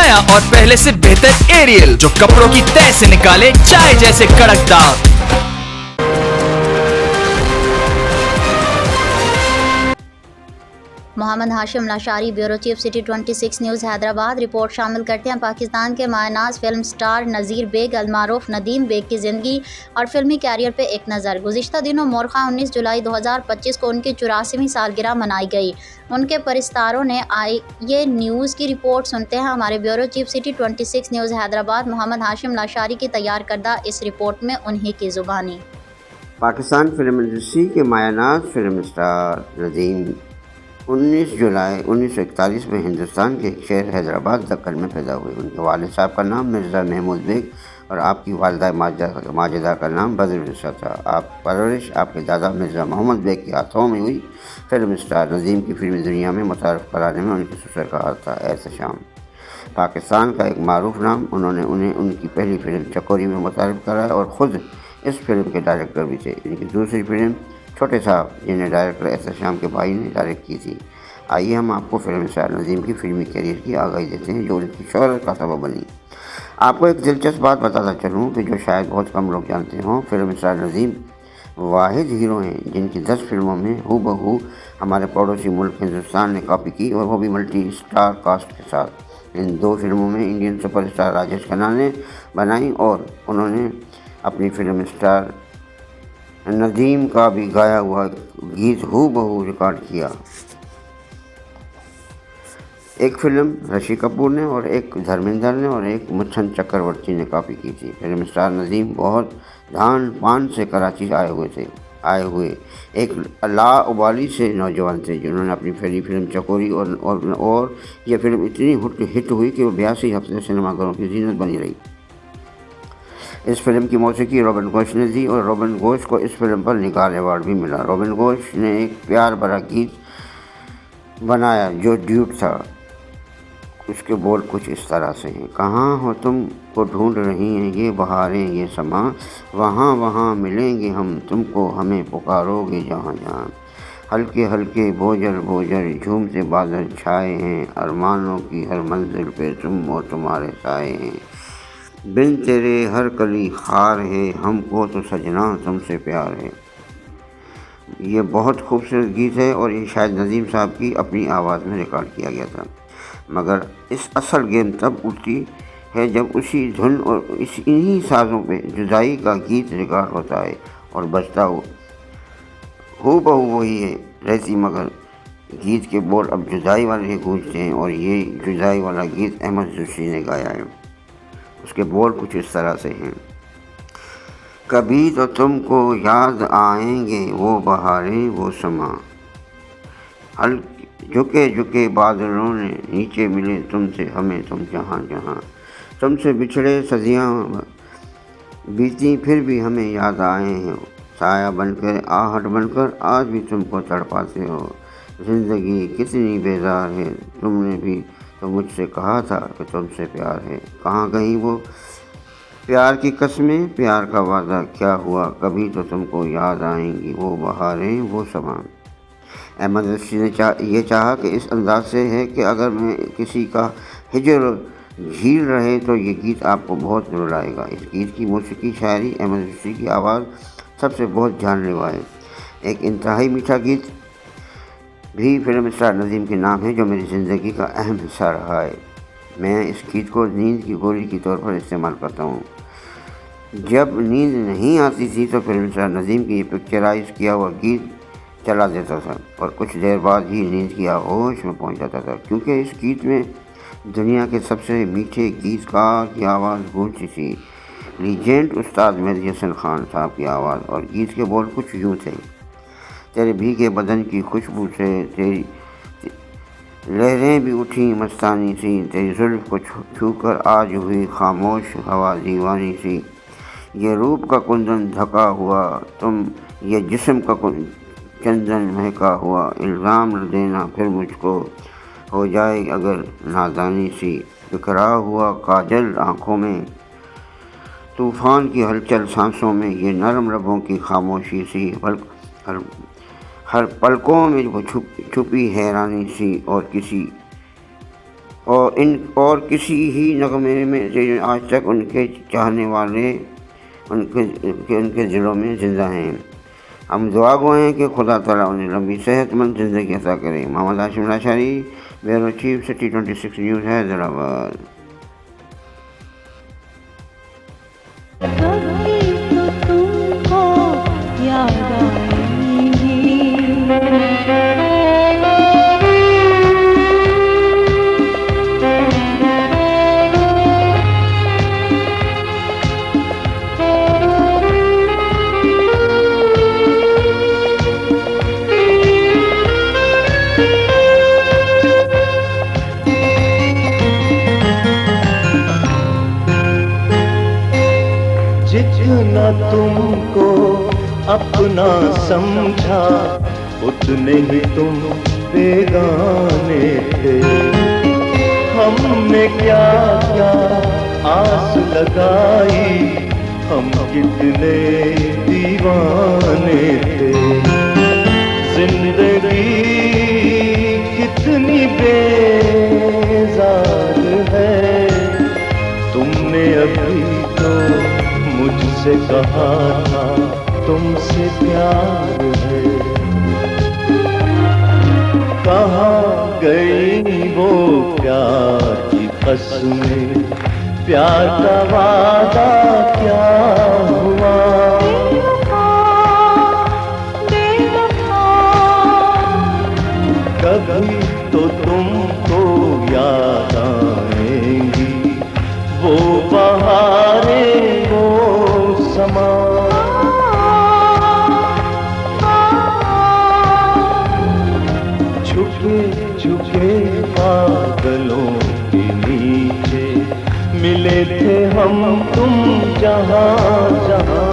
नया और पहले से बेहतर एरियल जो कपड़ों की तह से निकाले चाय जैसे कड़क दाग। Mohammad Hashim Lashari, bureau chief, City 26 News Hyderabad. Report शामिल करते हैं पाकिस्तान के मायनाज फिल्म स्टार नज़ीर बेग अलमारूफ नदीम बेग की ज़िंदगी और फिल्मी कैरियर पे एक नज़र। गुज़िश्ता दिनों मोरखा 19 जुलाई 2025 को उनकी 84वीं सालगिरह मनाई गई। उनके परिस्तारों ने ये न्यूज़ की रिपोर्ट सुनते हैं हमारे bureau chief, City 26 News Hyderabad, Mohammad Hashim Lashari की तैयार करदा इस रिपोर्ट में उन्हीं की ज़ुबानी। पाकिस्तान फिल्म इंडस्ट्री के मायनाज फिल्म स्टार नदीम 19 जुलाई 1941 में हिंदुस्तान के शहर हैदराबाद दक्कन में पैदा हुए। उनके वालिद साहब का नाम मिर्ज़ा महमूद बेग और आपकी वालिदा माजिदा का नाम बदरुन्निसा था। आप परवरिश आपके दादा मिर्ज़ा मोहम्मद बेग के हाथों में हुई। फिल्म स्टार नदीम की फिल्मी दुनिया में मुतारफ़ कराने में उनके ससुर का हाथ था एहतशाम, पाकिस्तान का एक मारूफ नाम। उन्होंने उन्हें उनकी पहली फिल्म चकोरी में मुतारफ़ कराया और ख़ुद इस फिल्म के डायरेक्टर भी थे। इनकी दूसरी फिल्म छोटे साहब, जिन्हें डायरेक्टर एहतशाम के भाई ने डायरेक्ट की थी। आइए हम आपको फिल्म स्टार नदीम की फिल्मी करियर की आगाही देते हैं जो उनकी शोहरत का सबब बनी। आपको एक दिलचस्प बात बताता चलूँ कि जो शायद बहुत कम लोग जानते हों, फिल्म स्टार नदीम वाहिद हीरो हैं जिनकी 10 फिल्मों में हूबहू हमारे पड़ोसी मुल्क हिंदुस्तान ने कॉपी की, और वो भी मल्टी स्टार कास्ट के साथ। इन 2 फिल्मों में इंडियन सुपरस्टार राजेश खन्ना ने बनाई और उन्होंने अपनी फिल्म स्टार नदीम का भी गाया हुआ गीत हूबहू रिकॉर्ड किया। एक फिल्म ऋषि कपूर ने और एक धर्मेंद्र ने और एक मुच्छन चक्रवर्ती ने कॉपी की थी। फिल्म स्टार नदीम बहुत धान पान से कराची आए हुए एक लाउबाली से नौजवान थे जिन्होंने अपनी पहली फिल्म चकोरी और यह फिल्म इतनी हिट हुई कि वो 82 हफ्ते सिनेमाघरों की जीनत बनी रही। इस फिल्म की मौसीकी रॉबिन घोष ने दी और रॉबिन घोष को इस फिल्म पर निगार अवार्ड भी मिला। रॉबिन घोष ने एक प्यार भरा गीत बनाया जो ड्यूट था। उसके बोल कुछ इस तरह से हैं। कहाँ हो तुम को ढूंढ रही हैं ये बहारें ये समा, वहाँ वहाँ मिलेंगे हम तुमको, हमें पुकारोगे जहाँ जहाँ। हल्के हल्के बोझल बोझल झूमते बादल छाए हैं, अरमानों की हर मंजिल पे तुम और तुम्हारे साए हैं। बिन तेरे हर कली खार है, हमको तो सजना तुमसे प्यार है। ये बहुत खूबसूरत गीत है और ये शायद नदीम साहब की अपनी आवाज़ में रिकॉर्ड किया गया था, मगर इस असल गेम तब उठती है जब उसी धुन और इन्हीं साज़ों पे जुदाई का गीत रिकॉर्ड होता है और बजता हूबहू वही है रहती, मगर गीत के बोल अब जुदाई वाले ही गूंजते हैं और ये जुदाई वाला गीत अहमद जोशी ने गाया है। उसके बोल कुछ इस तरह से हैं। कभी तो तुमको याद आएंगे वो बहारें वो समा, झुके झुके बादलों ने नीचे मिले तुमसे हमें तुम जहाँ जहाँ। तुमसे बिछड़े सदियाँ बीती फिर भी हमें याद आए हैं, साया बनकर आहट बनकर आज भी तुमको तड़पाते हो। ज़िंदगी कितनी बेजार है, तुमने भी तो मुझसे कहा था कि तुमसे प्यार है। कहाँ गई वो प्यार की कस्में, प्यार का वादा क्या हुआ, कभी तो तुमको याद आएंगी वो बहारें वो समा। अहमद रशीद ने ये चाहा कि इस अंदाज से है कि अगर मैं किसी का हिजर झील रहे तो ये गीत आपको बहुत रुलाएगा। इस गीत की मौसीकी शायरी अहमद रशीद की आवाज़ सबसे बहुत जानलेवा है। एक इंतहाई मीठा गीत भी फिल्म स्टार नदीम के नाम है जो मेरी ज़िंदगी का अहम हिस्सा रहा है। मैं इस गीत को नींद की गोली के तौर पर इस्तेमाल करता हूँ। जब नींद नहीं आती थी तो फिल्म स्टार नदीम की पिक्चराइज किया हुआ गीत चला देता था और कुछ देर बाद ही नींद की आगोश में पहुँच जाता था, क्योंकि इस गीत में दुनिया के सबसे मीठे गीतकार की आवाज़ गूंजती थी। लीजेंड उस्ताद मेहदी हसन खान साहब की आवाज़ और गीत के बोल कुछ यूँ थे। तेरे भीगे बदन की खुशबू से तेरी लहरें भी उठी मस्तानी सी, तेरी जुल्फ़ को छूकर आज हुई खामोश हवा दीवानी सी। ये रूप का कुंदन ढका हुआ तुम, ये जिस्म का चंदन महका हुआ, इल्ज़ाम न देना फिर मुझको हो जाए अगर नादानी सी। बिखरा हुआ काजल आँखों में, तूफ़ान की हलचल सांसों में, ये नरम लबों की खामोशी सी, हर पलकों में वो छुपी हैरानी सी, और किसी اور کسی ہی نغمے میں سے آج تک ان کے چاہنے والے ان کے دلوں میں زندہ ہیں۔ ہم دعا گو ہیں کہ خدا تعالیٰ انہیں لمبی صحت مند زندگی عطا کرے۔ Muhammad Hashim Lashari, bureau chief, city 26 news, Hyderabad. کبھی تو تم کو یاد آئیں گی، جتنا تم کو اپنا سمجھا اتنے ہی تم بیگانے تھے۔ ہم نے کیا کیا آس لگائی، ہم کتنے دیوانے تھے۔ زندگی کتنی بیزار ہے، تم نے ابھی تو مجھ سے کہا تھا تم سے پیار ہے۔ کہاں گئی وہ پیار کی قسمیں، پیار کا وعدہ کیا ہوا؟ کبھی تو تم کو یاد آئیں گی وہ بہاریں، وہ سما۔ چھپے چھپے بادلوں کے نیچے ملے تھے ہم تم جہاں جہاں۔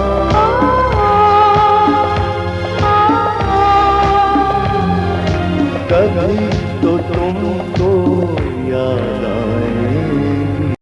کبھی تو تم کو یاد آئے